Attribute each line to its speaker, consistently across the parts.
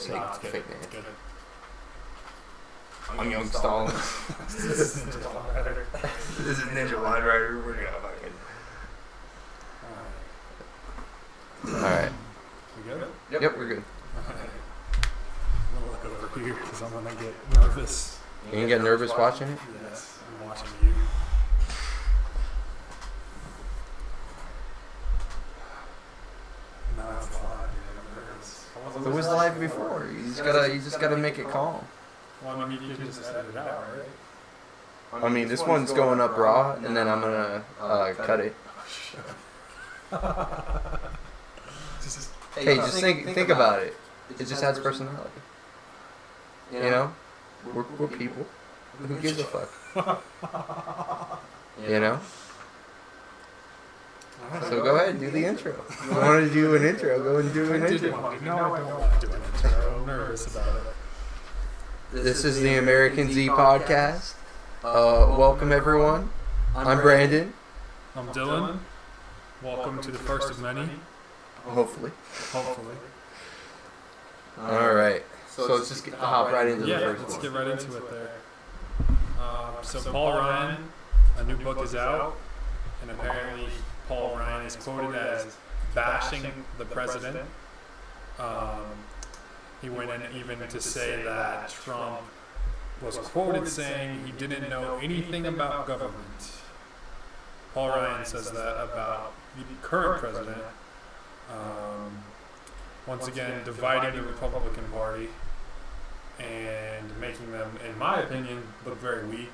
Speaker 1: just say fake name.
Speaker 2: Good.
Speaker 1: I'm Young Stalin.
Speaker 2: This is Ninja Line Rider.
Speaker 1: This is Ninja Line Rider. We're gonna fucking. Alright.
Speaker 2: We good?
Speaker 1: Yep, we're good.
Speaker 2: Alright. I'm gonna look over here because I'm gonna get nervous.
Speaker 1: You can get nervous watching it?
Speaker 2: Yes, I'm watching you. No, it's live. I'm nervous.
Speaker 1: It was live before. You just gotta make it calm.
Speaker 2: Well, I mean, you can just edit it out, right?
Speaker 1: I mean, this one's going up raw, and then I'm gonna cut it. Hey, just think about it. It just adds personality. You know, we're people. Who gives a fuck? You know. So go ahead and do the intro. If you want to do an intro, go and do an intro.
Speaker 2: No, I don't want to do an intro. I'm nervous about it.
Speaker 1: This is the American Z podcast. Welcome everyone. I'm Brandon.
Speaker 2: I'm Dylan. Welcome to the first of many.
Speaker 1: Hopefully.
Speaker 2: Hopefully.
Speaker 1: All right. So let's just hop right into the first
Speaker 2: let's
Speaker 1: one.
Speaker 2: get right into it there. So Paul Ryan, a new book is out, and apparently Paul Ryan is quoted as bashing the president. He went in even to say that Trump was quoted saying he didn't know anything about government. Paul Ryan says that about the current president. Once again, dividing the Republican Party and making them, in my opinion, look very weak.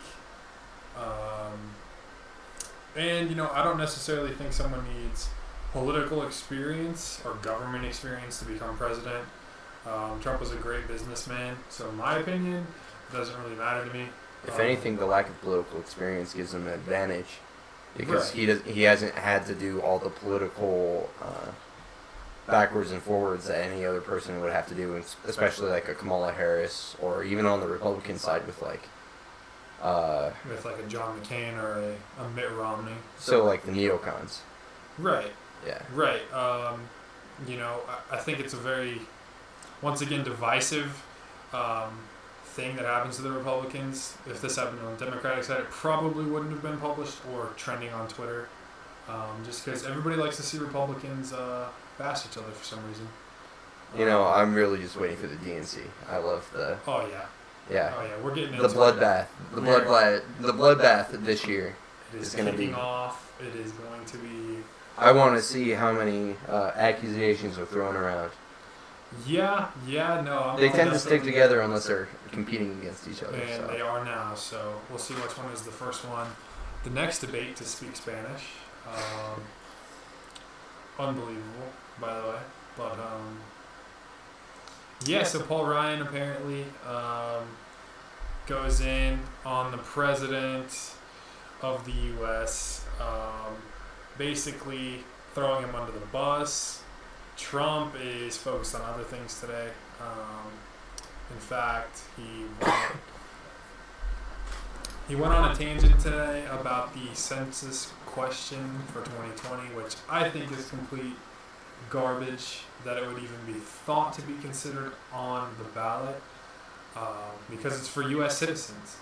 Speaker 2: And, you know, I don't necessarily think someone needs political experience or government experience to become president. Trump was a great businessman, so in my opinion, it doesn't really matter to me.
Speaker 1: If anything, the lack of political experience gives him an advantage because
Speaker 2: Right.
Speaker 1: he hasn't had to do all the political backwards and forwards that any other person would have to do, especially like a Kamala Harris or even on the Republican side with like
Speaker 2: With like a John McCain or a Mitt Romney.
Speaker 1: so like the neocons.
Speaker 2: Right.
Speaker 1: Yeah.
Speaker 2: Right. You know, I think it's a very, once again, divisive thing that happens to the Republicans. If this happened on the Democratic side, it probably wouldn't have been published or trending on Twitter. Just because everybody likes to see Republicans bash each other for some reason.
Speaker 1: You know, I'm really just waiting for the DNC. I love the
Speaker 2: Oh yeah.
Speaker 1: yeah.
Speaker 2: Oh yeah. We're getting
Speaker 1: The
Speaker 2: into
Speaker 1: bloodbath. The bloodbath this year.
Speaker 2: It is
Speaker 1: is gonna be-
Speaker 2: kicking off. It is going to be.
Speaker 1: I want to see how many accusations are thrown around.
Speaker 2: Yeah. No.
Speaker 1: They tend to stick together unless they're competing against each other.
Speaker 2: And they
Speaker 1: So.
Speaker 2: are now, so we'll see which one is the first one. The next debate to speak Spanish. Unbelievable, by the way. But, yeah, so Paul Ryan apparently goes in on the president of the U.S., basically throwing him under the bus. Trump is focused on other things today. In fact, he went on a tangent today about the census question for 2020, which I think is complete garbage that it would even be thought to be considered on the ballot because it's for U.S. citizens.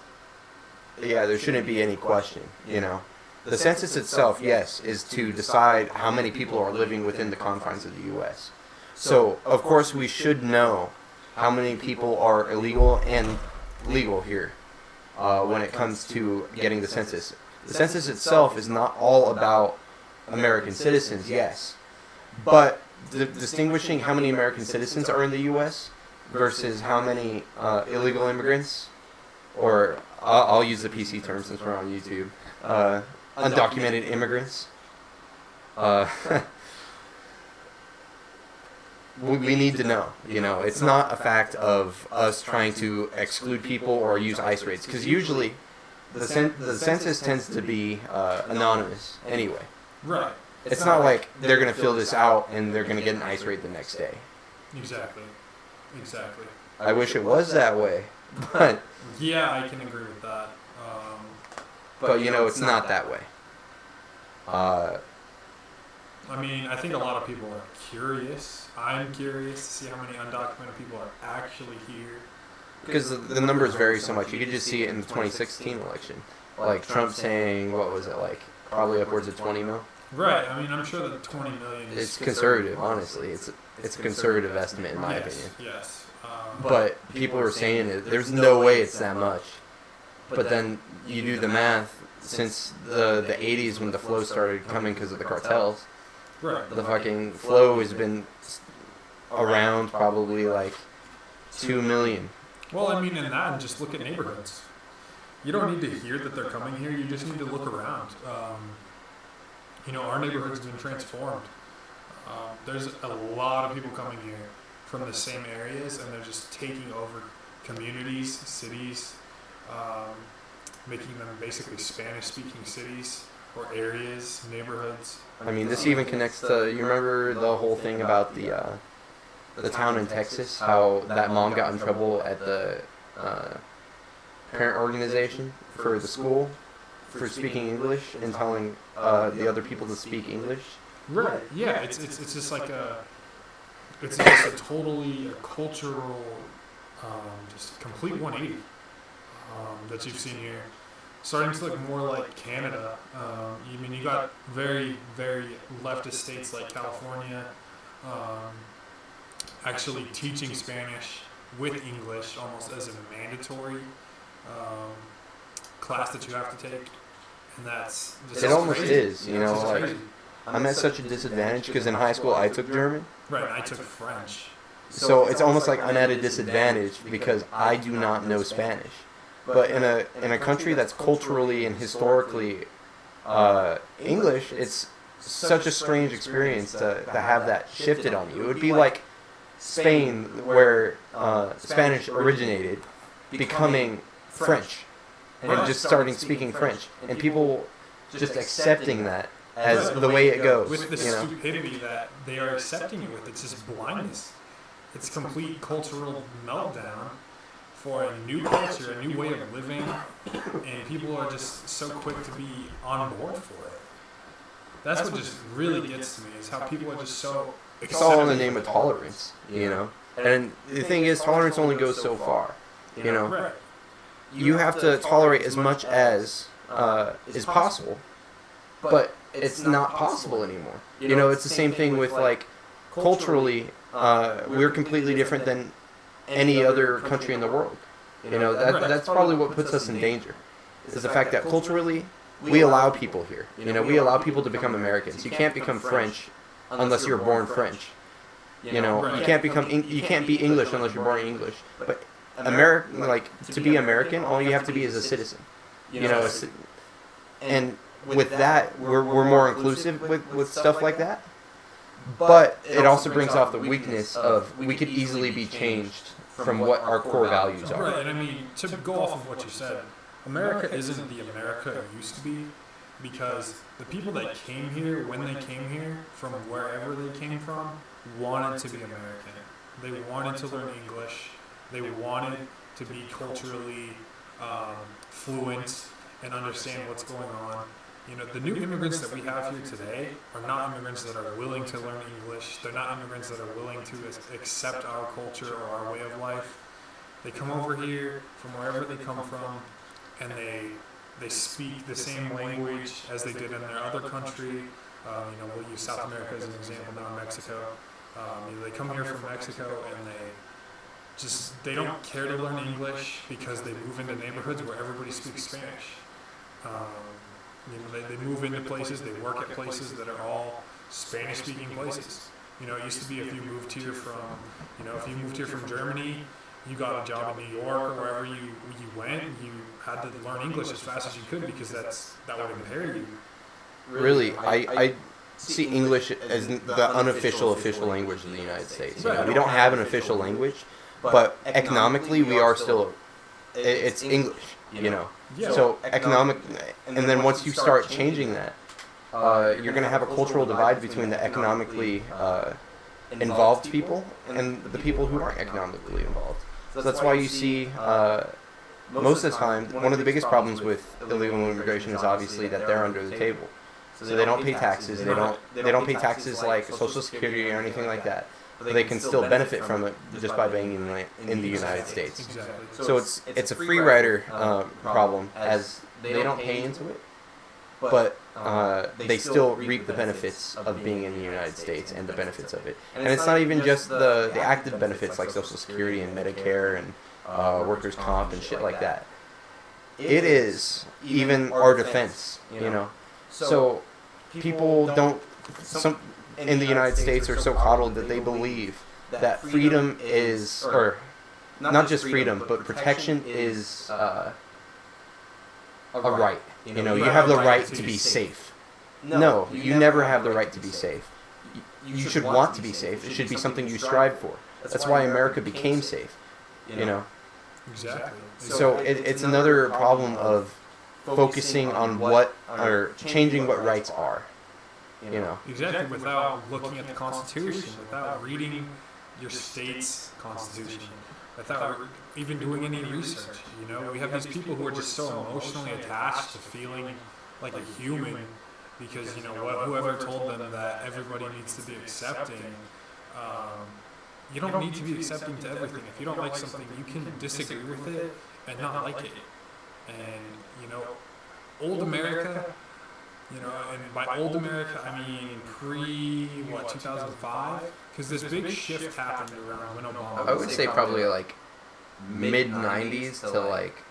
Speaker 1: Yeah, there shouldn't be any question, you know. The census itself, yes, is to decide how many people are living within the confines of the U.S. So, of course, we should know how many people are illegal and legal here when it comes to getting the census. The census itself is not all about American citizens, yes, but distinguishing how many American citizens are in the U.S. versus how many illegal immigrants, or I'll use the PC term since we're on YouTube, undocumented immigrants. We need to know, you know, it's not a fact of us trying to exclude people or use ICE raids, because usually the census tends to be anonymous anyway.
Speaker 2: Right.
Speaker 1: It's not like they're going to fill this out and they're going to get an ICE raid the next day.
Speaker 2: Exactly.
Speaker 1: I wish it was that way, but
Speaker 2: Yeah, I can agree with that.
Speaker 1: you know, it's not that way.
Speaker 2: I mean, I think a lot of people are curious. I'm curious to see how many undocumented people are actually here.
Speaker 1: Because the numbers vary so much. You could just see it in the 2016 election. Like Trump saying, what was it, like probably upwards of 20 mil?
Speaker 2: Right. I mean, I'm sure that 20 million is...
Speaker 1: It's conservative, honestly. It's a conservative estimate, in my opinion.
Speaker 2: Yes.
Speaker 1: But people are saying it. There's no way it's that much. But then you do the math. Since the 80s when the flow started coming because of the cartels,
Speaker 2: right.
Speaker 1: The fucking flow has been around probably like 2 million.
Speaker 2: Well, I mean, in that, and just look at neighborhoods. You don't need to hear that they're coming here. You just need to look around. Our neighborhood's been transformed. There's a lot of people coming here from the same areas, and they're just taking over communities, cities, making them basically Spanish-speaking cities or areas, neighborhoods.
Speaker 1: I mean, this even connects to, you remember the whole thing about the town in Texas, how that mom got in trouble at the parent organization for the school for speaking English and telling the other people to speak English?
Speaker 2: Right. Yeah, it's just like it's just a totally cultural, just complete 180 that you've seen here. Starting to look more like Canada. You got very, very leftist states like California actually teaching Spanish with English almost as a mandatory class that you have to take. And that's just
Speaker 1: it almost
Speaker 2: crazy.
Speaker 1: Is, like I'm at such a disadvantage because in high school I took German.
Speaker 2: Right, and I took French.
Speaker 1: So it's almost like I'm at a disadvantage because I do not know Spanish. But in a country that's culturally and historically English, it's such a strange experience to have that shifted on you. It would be like Spain, where Spanish originated, becoming French and just starting speaking French, and people just accepting that as the way it goes.
Speaker 2: With the stupidity that they are accepting it with, it's just blindness. It's complete cultural meltdown for a new culture, a new way of living, and people are just so quick to be on board for it. That's what just really gets to me, is how people are just so accepting.
Speaker 1: It's all in the name of tolerance, And the thing is, tolerance only goes so far,
Speaker 2: Right.
Speaker 1: You have to tolerate as much as is possible, but it's not possible anymore. It's the same thing with, like, culturally, we're completely different than any other country in the world. That's probably what puts us in danger, is the fact that culturally we allow people here. We allow people to become Americans. You can't become French unless you're born French. You can't be English unless you're born English. But to be American, all you have to be is a citizen. And with that, we're more inclusive with stuff like that. But it also brings off the weakness of we could easily be changed from what our core values are.
Speaker 2: Right, and I mean, to go off of what you said, America isn't the America it used to be, because the people that came here, when they came here, from wherever they came from, wanted to be American. They wanted to learn English. They wanted to be culturally fluent and understand what's going on. The new immigrants that we have here today are not immigrants that are willing to learn English. They're not immigrants that are willing to accept our culture or our way of life. They come over here from wherever they come from, and they speak the same language as they did in their other country. We'll use South America as an example now, Mexico. They come here from Mexico, and they don't care to learn English because they move into neighborhoods where everybody speaks Spanish. They move into places, they work at places that are all Spanish-speaking places. It used to be if you moved here from Germany, you got a job in New York or wherever you went, you had to learn English as fast as you could because that would impair you.
Speaker 1: Really, I see English as the unofficial official language of the United States. We don't have an official language, but economically we are still. It's English,
Speaker 2: Yeah.
Speaker 1: So economic, and then once you start changing that, you're going to have a cultural divide between the economically involved people and the people who aren't economically involved. So that's why you see most of the time, one of the biggest problems with illegal immigration is obviously that they're under the table. So they don't pay taxes. They don't pay taxes like Social Security or anything like that. But they can still benefit from it just by being in the United States.
Speaker 2: Exactly.
Speaker 1: So it's a free rider problem, as they don't pay into it, but they still reap the benefits of being in the United States and the benefits of it. And it's not even just the active benefits like Social Security and Medicare and workers' comp and shit like that. It is even our defense, you know. So people don't, some in the United States are so coddled that they believe that freedom is, or not just freedom, but protection is a right. You know, you have the right to be safe. No, you never have the right to be safe. You should want to be safe. It should be something you strive for. That's why America became safe, you know.
Speaker 2: Exactly.
Speaker 1: So it's another problem of focusing on what, or changing what rights are, you know.
Speaker 2: Exactly, without looking at the Constitution, without reading your state's Constitution, without even doing any research. You know, we have these people who are just so emotionally attached to feeling like a human because, you know, whoever told them that everybody needs to be accepting. You don't need to be accepting to everything. If you don't like something, you can disagree with it and not like it. And, you know, old America, you know, and by old America, I mean 2005? Because this big shift happened around when Obama.
Speaker 1: I would say probably like mid-90s to like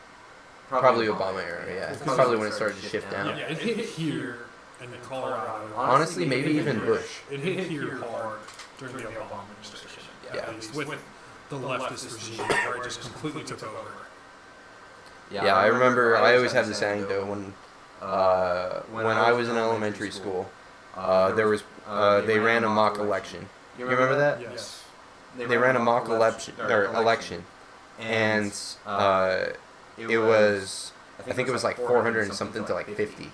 Speaker 1: probably Obama era, yeah. It's probably when it started to shift down.
Speaker 2: Yeah, it hit here in Colorado.
Speaker 1: Honestly, maybe even Bush.
Speaker 2: It hit here hard during the Obama administration.
Speaker 1: Yeah.
Speaker 2: At least with the leftist regime, where it just completely took over.
Speaker 1: Yeah, I remember. I always have this anecdote when I was in elementary school. There was they ran a mock election. You remember that?
Speaker 2: Yes.
Speaker 1: They ran a mock election, and it was, I think it was like 400 and something to like 50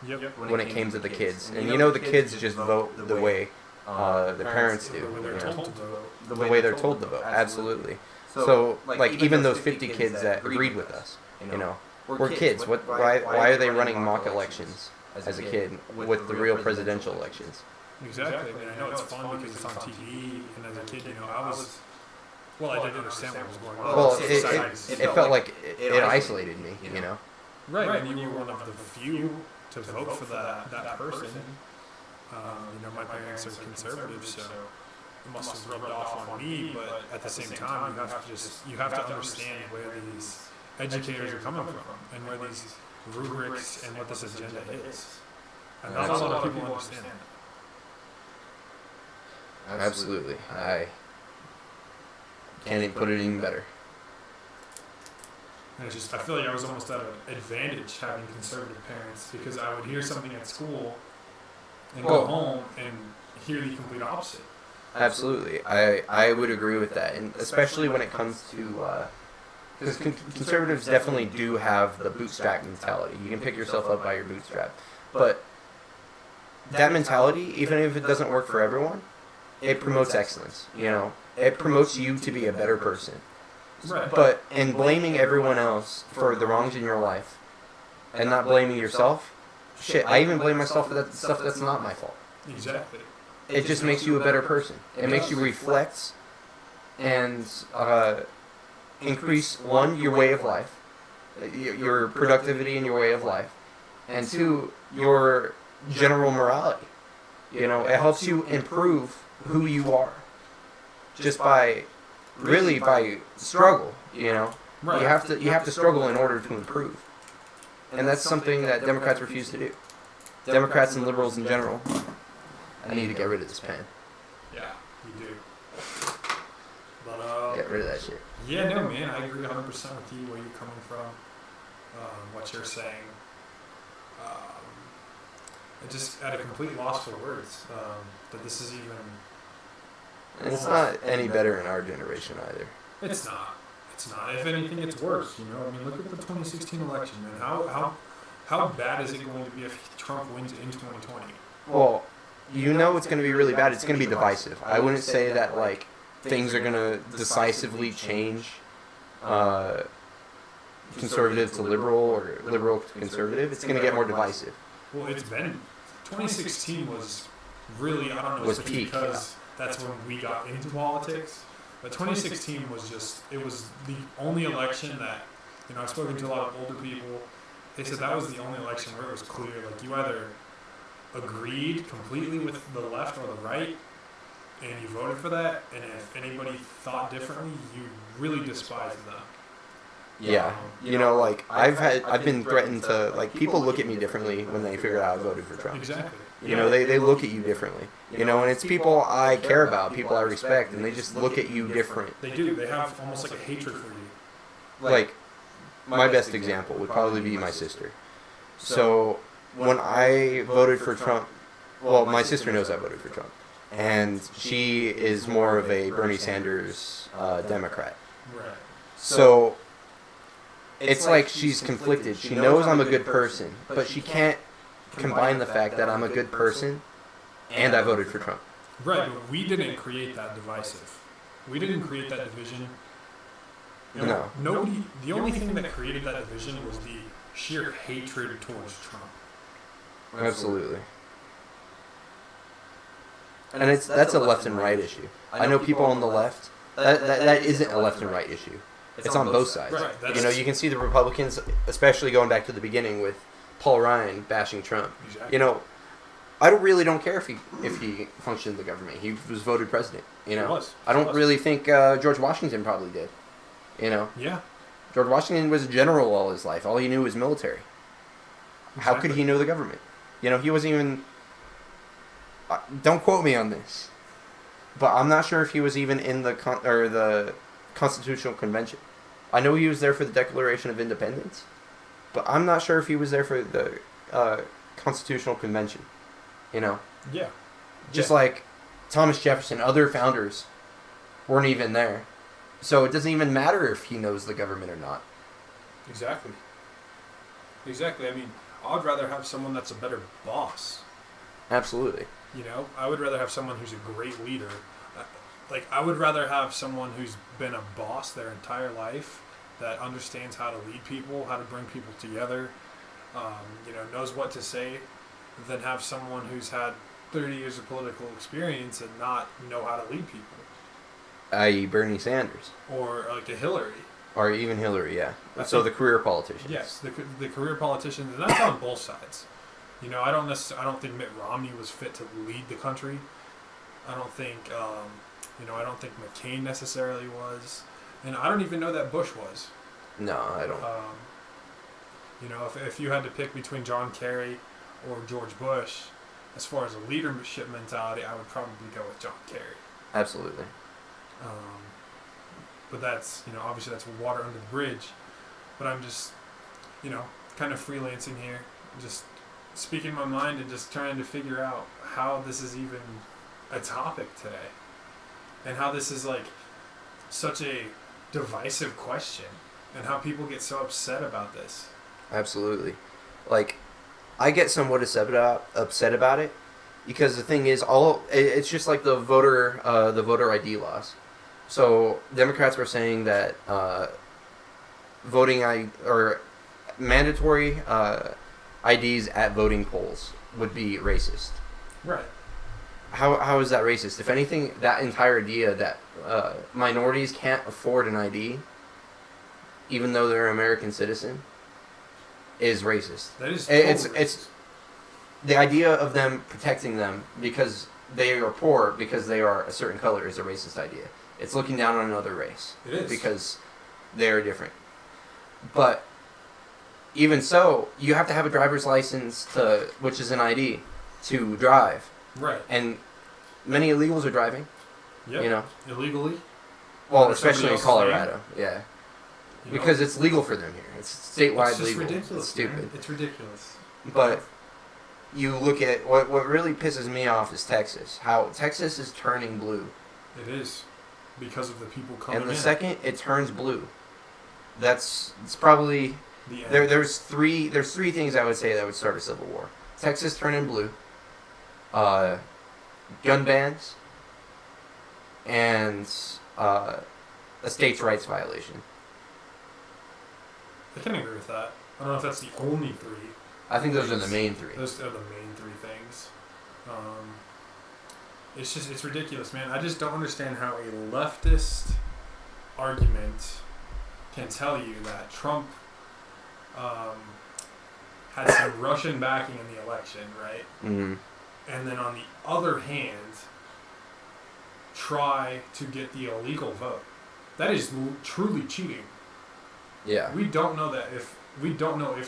Speaker 2: Yep.
Speaker 1: when it came to the kids. And you know the kids just vote the way the parents do.
Speaker 2: When they're
Speaker 1: You know?
Speaker 2: told to vote.
Speaker 1: The way they're told to vote, absolutely. So, like, even those 50 kids that agreed with us, you know, we're kids. Why are they running mock elections as a kid with the real presidential elections?
Speaker 2: Exactly. I mean, I know it's fun because it's on TV, and as a kid, you know, I didn't understand what was going on.
Speaker 1: Well,
Speaker 2: It
Speaker 1: it felt like it isolated me, you know.
Speaker 2: right, and you were one of the few to vote for that person. You know, my parents are conservative, so it must have rubbed off on me. But at the same time, you have to understand where these educators are coming from and where these rubrics and what this agenda is. And not a lot of people understand that.
Speaker 1: Absolutely. I can't even put it even better.
Speaker 2: And it's just, I feel like I was almost at an advantage having conservative parents because I would hear something at school and go home and hear the complete opposite.
Speaker 1: Absolutely. I would agree with that. And especially when it comes to, because conservatives definitely do have the bootstrap mentality. You can pick yourself up by your bootstrap. But that mentality, even if it doesn't work for everyone, it promotes excellence, you know. It promotes you to be a better person.
Speaker 2: Right.
Speaker 1: But in blaming everyone else for the wrongs in your life and not blaming yourself, shit, I even blame myself for that stuff that's not my fault.
Speaker 2: Exactly.
Speaker 1: It just makes you a better person. It makes you reflect and increase, one, your way of life, your productivity in your way of life, and two, your general morality. You know, it helps you improve who you are just by struggle, you know.
Speaker 2: Right.
Speaker 1: You have to struggle in order to improve. And that's something that Democrats refuse to do. Democrats and liberals in general. I need to get rid of this pen.
Speaker 2: Yeah, you do. But
Speaker 1: Get rid of that shit.
Speaker 2: yeah, no, man, I agree 100% with you where you're coming from, what you're saying. I just at a complete loss for words that this is even.
Speaker 1: And it's not any better in our generation either.
Speaker 2: It's not. It's not. If anything, it's worse. You know, I mean, look at the 2016 election, man. How bad is it going to be if Trump wins in 2020?
Speaker 1: Well, you know it's going to be really bad. It's going to be divisive. I wouldn't say that, like, things are going to decisively change conservative to liberal or liberal to conservative. It's going to get more divisive.
Speaker 2: Well, it's been 2016 was really, I don't know,
Speaker 1: Was
Speaker 2: if it's
Speaker 1: peak,
Speaker 2: because that's when we got into politics, but 2016 was just, it was the only election that, I've spoken to a lot of older people. They said that was the only election where it was clear, like, you either agreed completely with the left or the right, and you voted for that, and if anybody thought differently, you really despised them.
Speaker 1: Yeah, like I've been threatened to, like, people look at me differently when they figure out I voted for Trump.
Speaker 2: Exactly.
Speaker 1: They look at you differently. And it's people I care about, people I respect, and they just look at you different.
Speaker 2: They do. They have almost like a hatred for you.
Speaker 1: Like, my best example would probably be my sister. So when I voted for Trump, well, my sister knows I voted for Trump, and she is more of a Bernie Sanders Democrat.
Speaker 2: Right.
Speaker 1: So it's like she's conflicted. She knows I'm a good person, but she can't combine the fact that I'm a good person and I voted for Trump.
Speaker 2: Right, but we didn't create that divisive. We didn't create that division.
Speaker 1: No.
Speaker 2: Nobody. The only thing that created that division was the sheer hatred towards Trump.
Speaker 1: Absolutely. And that's a left and right issue. I know people on the left, that isn't a left and right issue. It's on both sides.
Speaker 2: Right,
Speaker 1: you can see the Republicans, especially going back to the beginning with Paul Ryan bashing Trump.
Speaker 2: Exactly.
Speaker 1: I really don't care if he functioned in the government. He was voted president.
Speaker 2: He was.
Speaker 1: I don't really think George Washington probably did.
Speaker 2: Yeah.
Speaker 1: George Washington was a general all his life. All he knew was military.
Speaker 2: Exactly.
Speaker 1: How could he know the government? He wasn't even. Don't quote me on this, but I'm not sure if he was even in the Constitutional Convention. I know he was there for the Declaration of Independence, but I'm not sure if he was there for the Constitutional Convention.
Speaker 2: Yeah.
Speaker 1: Just like Thomas Jefferson, other founders weren't even there. So it doesn't even matter if he knows the government or not.
Speaker 2: Exactly. I mean, I'd rather have someone that's a better boss.
Speaker 1: Absolutely.
Speaker 2: I would rather have someone who's a great leader. I would rather have someone who's been a boss their entire life, that understands how to lead people, how to bring people together, knows what to say, than have someone who's had 30 years of political experience and not know how to lead people.
Speaker 1: I.e. Bernie Sanders.
Speaker 2: Or like a Hillary.
Speaker 1: Or even Hillary, yeah. So the career politicians.
Speaker 2: Yes, the career politicians, and that's on both sides. I don't think Mitt Romney was fit to lead the country. I don't think, I don't think McCain necessarily was, and I don't even know that Bush was.
Speaker 1: No, I don't.
Speaker 2: If you had to pick between John Kerry or George Bush, as far as a leadership mentality, I would probably go with John Kerry.
Speaker 1: Absolutely.
Speaker 2: But that's, obviously that's water under the bridge. But I'm just, kind of freelancing here, just speaking my mind and just trying to figure out how this is even a topic today. And how this is like such a divisive question. And how people get so upset about this.
Speaker 1: Absolutely. Like, I get somewhat upset about it because the thing is, it's just like the voter ID laws. So Democrats were saying that mandatory IDs at voting polls would be racist.
Speaker 2: Right.
Speaker 1: How is that racist? If anything, that entire idea that minorities can't afford an ID, even though they're an American citizen, is racist.
Speaker 2: That is totally racist.
Speaker 1: It's the idea of them protecting them because they are poor, because they are a certain color, is a racist idea. It's looking down on another race.
Speaker 2: It is.
Speaker 1: Because they are different. But even so, you have to have a driver's license, which is an ID, to drive.
Speaker 2: Right.
Speaker 1: And many illegals are driving.
Speaker 2: Yeah. Illegally.
Speaker 1: Well, especially in Colorado. Yeah. Because it's legal for them here. It's statewide legal.
Speaker 2: Ridiculous,
Speaker 1: it's stupid.
Speaker 2: Man. It's ridiculous.
Speaker 1: But you look at what really pisses me off is Texas. How Texas is turning blue.
Speaker 2: It is. Because of the people coming in.
Speaker 1: And the second it turns blue, it's probably
Speaker 2: the end.
Speaker 1: There's three things I would say that would start a civil war. Texas turning blue, gun bans, and a states' rights violation.
Speaker 2: I can agree with that. I don't know if that's the only three.
Speaker 1: I think those are the main three.
Speaker 2: Those are the main three things. It's ridiculous, man. I just don't understand how a leftist argument can tell you that Trump had some Russian backing in the election, right?
Speaker 1: Mm-hmm.
Speaker 2: And then on the other hand, try to get the illegal vote. That is truly cheating.
Speaker 1: Yeah.
Speaker 2: We don't know if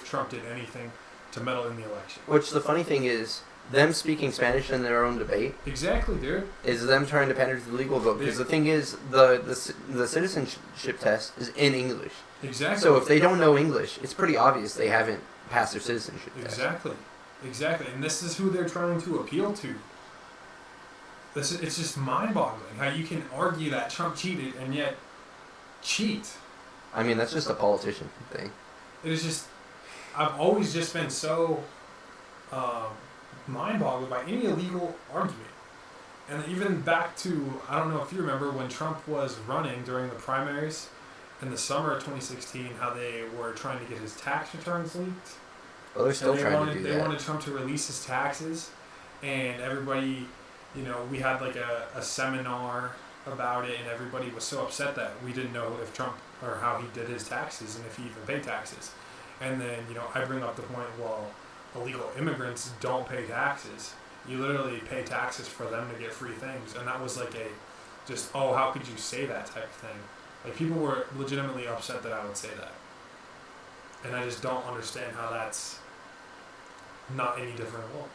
Speaker 2: Trump did anything to meddle in the election.
Speaker 1: Which the funny thing is, them speaking Spanish in their own debate
Speaker 2: Exactly, dude.
Speaker 1: is them trying to pander to the legal vote. Because the thing is, the citizenship test is in English.
Speaker 2: Exactly.
Speaker 1: So if they don't know English, it's pretty obvious they haven't passed their citizenship test.
Speaker 2: Exactly. And this is who they're trying to appeal to. It's just mind-boggling how you can argue that Trump cheated and yet cheat.
Speaker 1: I mean, that's just a politician thing.
Speaker 2: It is just, I've always just been so mind-boggled by any illegal argument. And even back to, I don't know if you remember when Trump was running during the primaries in the summer of 2016, how they were trying to get his tax returns leaked.
Speaker 1: Well, they're still trying to do that.
Speaker 2: They wanted Trump to release his taxes, and everybody, we had like a seminar about it, and everybody was so upset that we didn't know if Trump or how he did his taxes and if he even paid taxes. And then, I bring up the point, well, illegal immigrants don't pay taxes. You literally pay taxes for them to get free things. And that was like how could you say that type of thing? Like, people were legitimately upset that I would say that. And I just don't understand how that's not any different at all.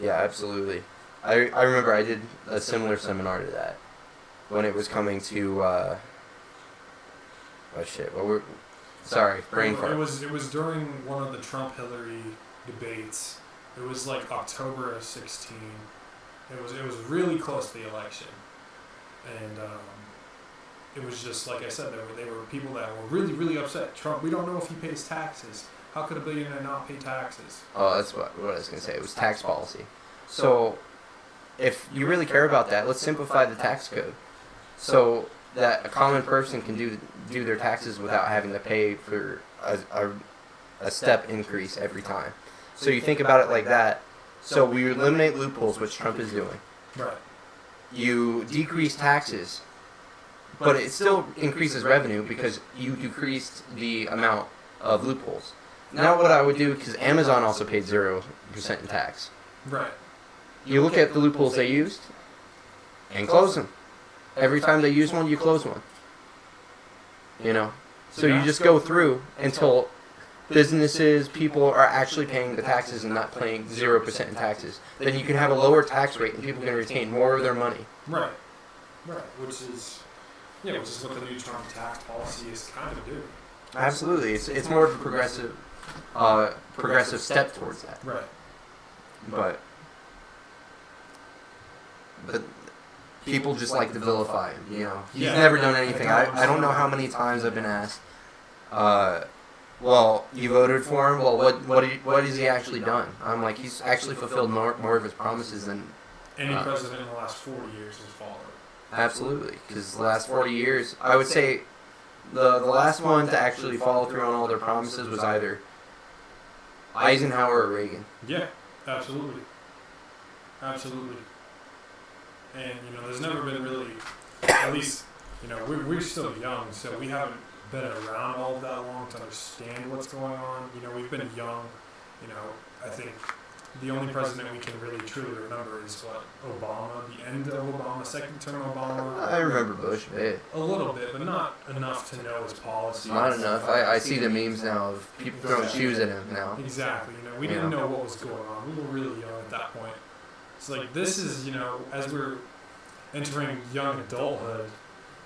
Speaker 1: Yeah, absolutely. I remember I did a similar seminar to that when it was coming to brain fart.
Speaker 2: It was during one of the Trump-Hillary debates. It was like October of 16. It was really close to the election, and it was just like I said. There were people that were really, really upset. Trump, we don't know if he pays taxes. How could a billionaire not pay taxes?
Speaker 1: Oh, that's what I was going to say. It was tax policy. So, if you really care about that, let's simplify the tax code so that a common person can do their taxes without having to pay for a step increase every time. So you think about it like that. So we eliminate loopholes, which Trump is doing.
Speaker 2: Right.
Speaker 1: You decrease taxes, but it still increases revenue because you decreased the amount of loopholes. Now what I would do, because Amazon also paid 0% in tax.
Speaker 2: Right.
Speaker 1: You look at the loopholes they used and close them. Every time they use one, you close one. So you just go through until businesses, people are actually paying the taxes and not paying 0% in taxes. Then you can have a lower tax rate and people can retain more of their money.
Speaker 2: Right. Which is what the new Trump tax policy is kind of doing.
Speaker 1: Absolutely, it's more of a progressive step towards that.
Speaker 2: Right.
Speaker 1: But people just like to vilify him. He's never done anything. I don't know how many times I've been asked. Well, you voted for him. Well, what has he actually done? I'm like, he's actually fulfilled more of his promises than
Speaker 2: any president in the last 40 years has followed.
Speaker 1: Absolutely, because the last 40 years, I would say, the last one to actually follow through on all their promises was either Eisenhower or Reagan.
Speaker 2: Yeah, absolutely. And there's never been really, at least we're still young, so we haven't been around all of that long to understand what's going on. We've been young. I think the only president we can really truly remember is Obama, the end of Obama, second term Obama.
Speaker 1: I remember Bush a bit.
Speaker 2: A little bit, but not enough to know his policies.
Speaker 1: Not enough. I see the memes now of people throwing shoes at him now.
Speaker 2: Exactly. We didn't know what was going on. We were really young at that point. It's like, this is, as we're entering young adulthood,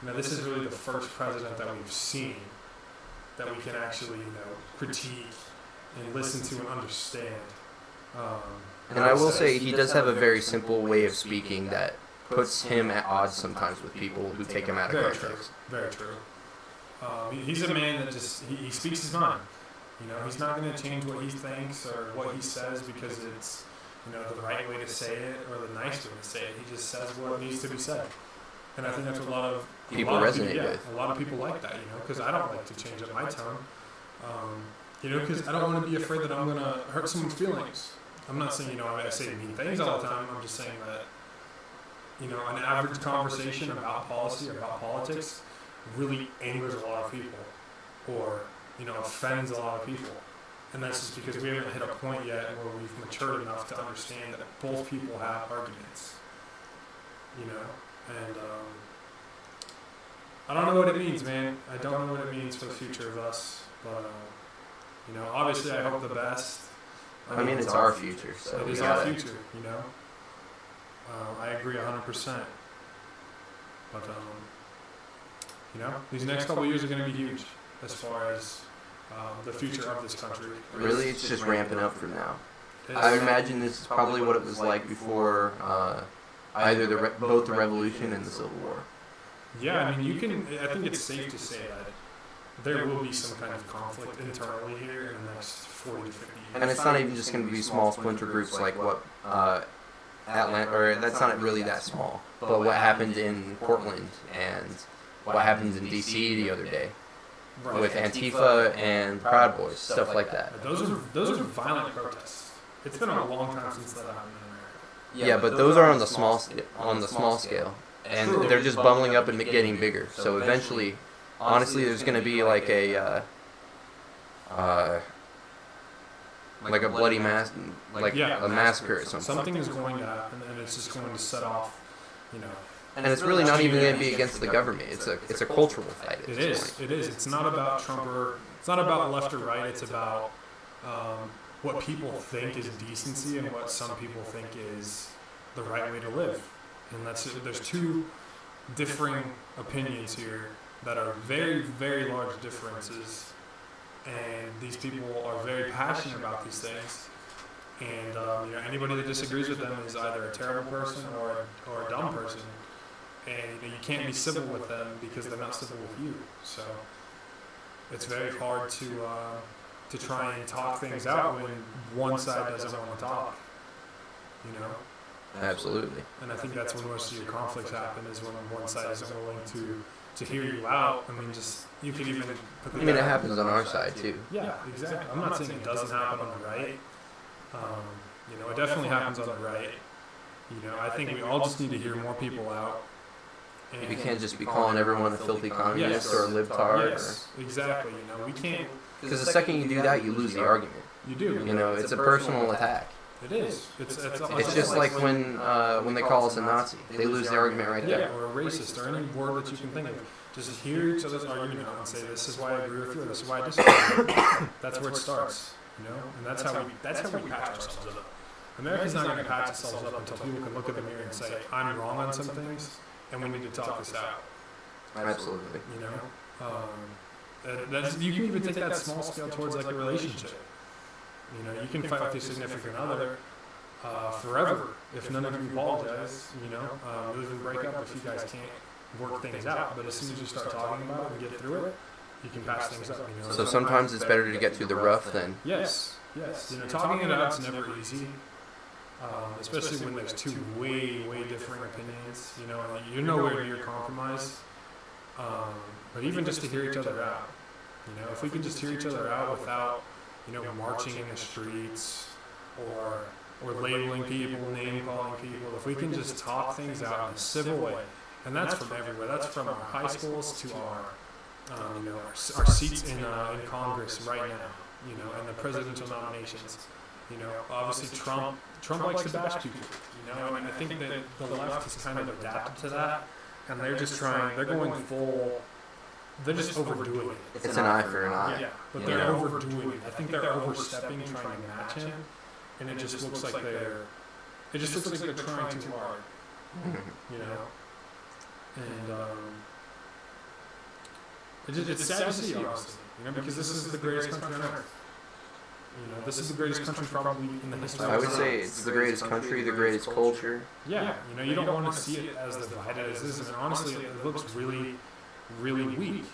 Speaker 2: this is really the first president that we've seen that we can actually, critique and listen to and understand.
Speaker 1: And I will say he does have a very simple way of speaking that puts him at odds sometimes with people who take him out of context.
Speaker 2: Very true. He's a man that just, he speaks his mind. He's not going to change what he thinks or what he says because it's, the right way to say it or the nice way to say it. He just says what needs to be said. And I think that's what a lot of people
Speaker 1: resonate with.
Speaker 2: A lot of people like that, because I don't like to change up my tone. You know, because I don't want to be afraid that I'm going to hurt someone's feelings. I'm not saying, I say mean things all the time. I'm just saying that, an average conversation about policy or about politics really angers a lot of people or, offends a lot of people. And that's just because we haven't hit a point yet where we've matured enough to understand that both people have arguments, and I don't know what it means, man. I don't know what it means for the future of us, but, obviously I hope the best.
Speaker 1: I mean, it's our future, so
Speaker 2: it is our future, I agree 100%. But, these next couple of years are going to be huge as far as the future of this country.
Speaker 1: Really, it's just ramping up from now. I would imagine this is probably what it was like before either both the Revolution and the Civil War.
Speaker 2: Yeah, I mean, I think it's safe to say that there will be some kind of conflict internally here in the next 40 to 50 years.
Speaker 1: And it's not even just going to be small splinter groups like what Atlanta, or that's not really that small, but what happened in Portland and what happened in D.C. the other day with Antifa and Proud Boys, stuff like that.
Speaker 2: Those are violent protests. It's been a long time since that happened in America.
Speaker 1: Yeah, but those are on the small scale, and they're just bubbling up and getting bigger. So eventually, honestly, there's going to be like a bloody mass, a massacre or something.
Speaker 2: Something is going to happen, and it's just going to set off,
Speaker 1: And it's really not even going to be against the government. It's a cultural fight.
Speaker 2: It is. It's not about Trump it's not about left or right. It's about what people think is decency and what some people think is the right way to live. And there's two differing opinions here that are very, very large differences. And these people are very passionate about these things. And anybody that disagrees with them is either a terrible person or a dumb person. And you can't be civil with them because they're not civil with you. So it's very hard to try and talk things out when one side doesn't want to talk.
Speaker 1: Absolutely.
Speaker 2: And I think that's when most of your conflicts happen, is when one side isn't willing to hear you out. I mean, you could even.
Speaker 1: It happens on our side too.
Speaker 2: Yeah, exactly. I'm not saying it doesn't happen on the right. It definitely happens on the right. I think we all just need to hear more people out. And
Speaker 1: we can't just be calling everyone a filthy communist or a libtard.
Speaker 2: Yes, exactly. We can't.
Speaker 1: Because the second you do that, you lose the argument.
Speaker 2: You do.
Speaker 1: It's a personal attack.
Speaker 2: It is.
Speaker 1: It's just like when they call us a Nazi. They lose the argument right there.
Speaker 2: Yeah, or a racist, or any word that you can think of. Just hear each other's argument out and say, this is why I agree with you, or this is why I disagree with you. That's where it starts. And that's how we patch ourselves up. America's not going to patch itself up until people can look at the mirror and say, I'm wrong on some things, and we need to talk this out.
Speaker 1: Absolutely.
Speaker 2: You can even take that small scale towards like a relationship. You can fight with your significant other forever if none of you apologize. You'll even break up if you guys can't work things out. But as soon as you start talking about it and get through it, you can patch things up.
Speaker 1: So sometimes it's better to get through the rough than.
Speaker 2: Yes. Talking it out's never easy. Especially when there's two way, way differing opinions. You're nowhere near compromise. But even just to hear each other out. If we can just hear each other out without, marching in the streets or labeling people, name calling people. If we can just talk things out in a civil way, and that's from everywhere. That's from our high schools to our seats in Congress right now. And the presidential nominations. Obviously Trump likes to bash people. And I think that the left has kind of adapted to that, and they're going full. They're just overdoing it.
Speaker 1: It's an eye for an eye.
Speaker 2: Yeah, but they're overdoing it. I think they're overstepping, trying to match him, and it just looks like they're trying too hard. And it's sad to see, honestly, because this is the greatest country on earth. This is the greatest country probably in the history.
Speaker 1: I would say it's the greatest country, the greatest culture.
Speaker 2: Yeah, you don't want to see it as divided as this, and honestly, it looks really, really weak.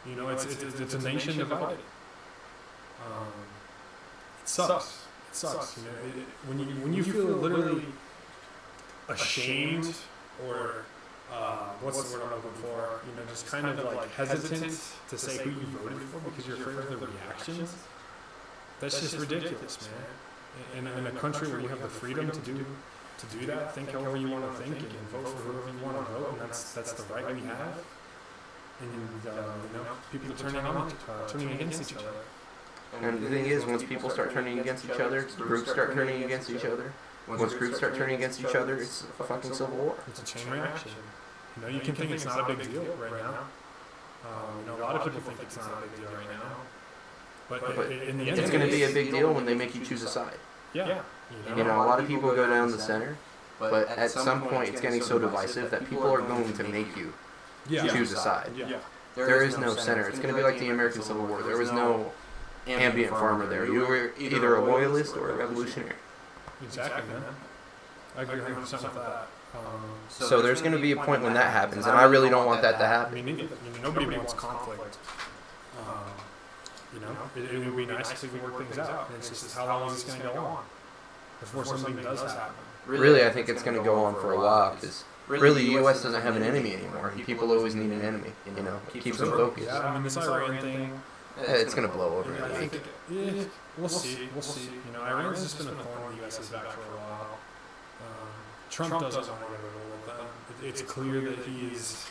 Speaker 2: It's a nation divided. It sucks. When you feel literally ashamed or what's the word I'm looking for? Just kind of like hesitant to say who you voted for because you're afraid of the reactions. That's just ridiculous, man. In a country where you have the freedom to do that, think however you want to think, and vote for whoever you want to vote, and that's the right we have. And people are turning against each other.
Speaker 1: And the thing is, once people start turning against each other, groups start turning against each other. Once groups start turning against each other, it's a fucking civil war.
Speaker 2: It's a chain reaction. You can think it's not a big deal right now. A lot of people think it's not a big deal right now. But in the end,
Speaker 1: it's going to be a big deal when they make you choose a side.
Speaker 2: Yeah.
Speaker 1: A lot of people go down the center, but at some point it's getting so divisive that people are going to make you choose a side.
Speaker 2: Yeah.
Speaker 1: There is no center. It's going to be like the American Civil War. There was no ambient farmer there. You were either a loyalist or a revolutionary.
Speaker 2: Exactly, man. I agree 100% with that.
Speaker 1: So there's going to be a point when that happens, and I really don't want that to happen.
Speaker 2: Nobody wants conflict. It would be nice if we could work things out. And it's just how long is this going to go on before something does happen?
Speaker 1: Really, I think it's going to go on for a while, because really the U.S. doesn't have an enemy anymore, and people always need an enemy. It keeps them focused.
Speaker 2: Yeah, this Iran thing.
Speaker 1: It's going to blow over, I think.
Speaker 2: We'll see. Iran's just been a thorn in the U.S.'s back for a while. Trump doesn't want to go with them. It's clear that he's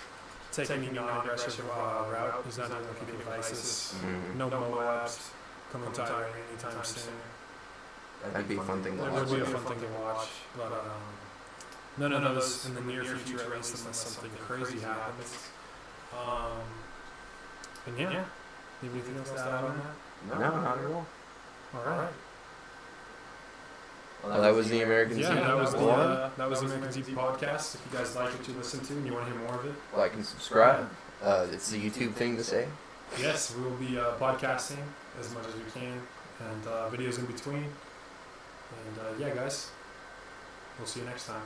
Speaker 2: taking a non-aggressive route. He's not doing what he did with ISIS. No Moabs coming to Iran anytime soon.
Speaker 1: That'd be a fun thing to watch.
Speaker 2: It would be a fun thing to watch. But none of those in the near future, at least unless something crazy happens. And yeah. Anything else to add on that?
Speaker 1: No, not at all.
Speaker 2: All right.
Speaker 1: Well, that was the American
Speaker 2: that was the American TV podcast. If you guys like what you listen to and you want to hear more of it,
Speaker 1: like and subscribe. It's the YouTube thing to say.
Speaker 2: Yes, we will be podcasting as much as we can, and videos in between. And guys, we'll see you next time.